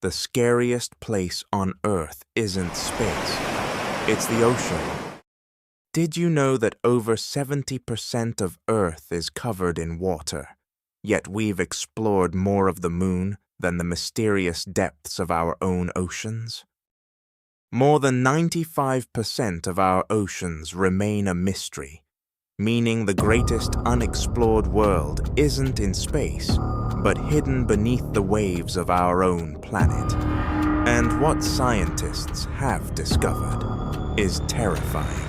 The scariest place on Earth isn't space, it's the ocean. Did you know that over 70% of Earth is covered in water, yet we've explored more of the moon than the mysterious depths of our own oceans? More than 95% of our oceans remain a mystery, meaning the greatest unexplored world isn't in space, but hidden beneath the waves of our own planet. And what scientists have discovered is terrifying.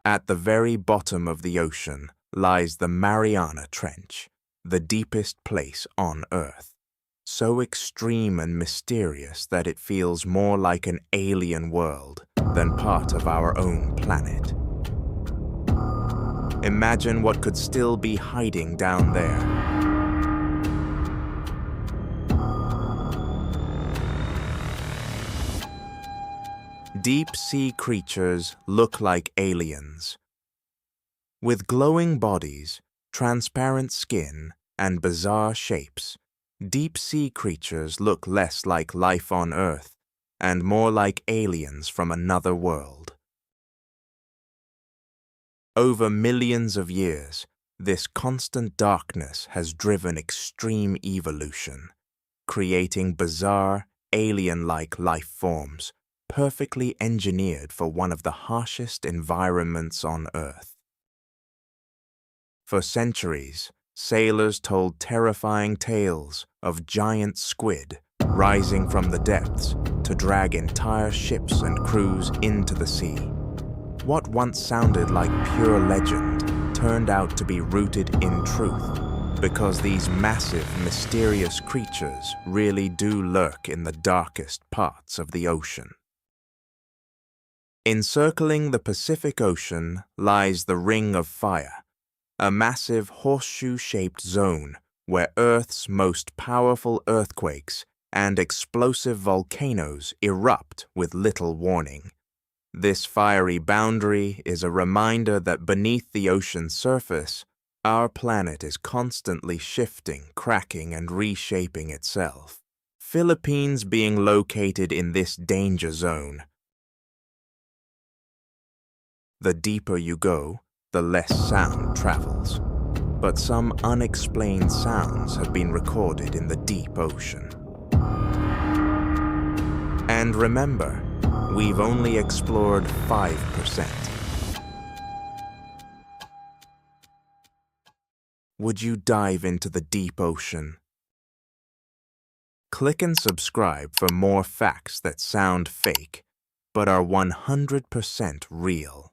At the very bottom of the ocean lies the Mariana Trench, the deepest place on Earth. So extreme and mysterious that it feels more like an alien world than part of our own planet. Imagine what could still be hiding down there. Deep-sea creatures look like aliens. With glowing bodies, transparent skin, and bizarre shapes, deep-sea creatures look less like life on Earth and more like aliens from another world. Over millions of years, this constant darkness has driven extreme evolution, creating bizarre, alien-like life forms perfectly engineered for one of the harshest environments on Earth. For centuries, sailors told terrifying tales of giant squid rising from the depths to drag entire ships and crews into the sea. What once sounded like pure legend turned out to be rooted in truth, because these massive, mysterious creatures really do lurk in the darkest parts of the ocean. Encircling the Pacific Ocean lies the Ring of Fire, a massive horseshoe-shaped zone where Earth's most powerful earthquakes and explosive volcanoes erupt with little warning. This fiery boundary is a reminder that beneath the ocean's surface, our planet is constantly shifting, cracking, and reshaping itself. Philippines being located in this danger zone. The deeper you go, the less sound travels. But some unexplained sounds have been recorded in the deep ocean. And remember, we've only explored 5%. Would you dive into the deep ocean? Click and subscribe for more facts that sound fake, but are 100% real.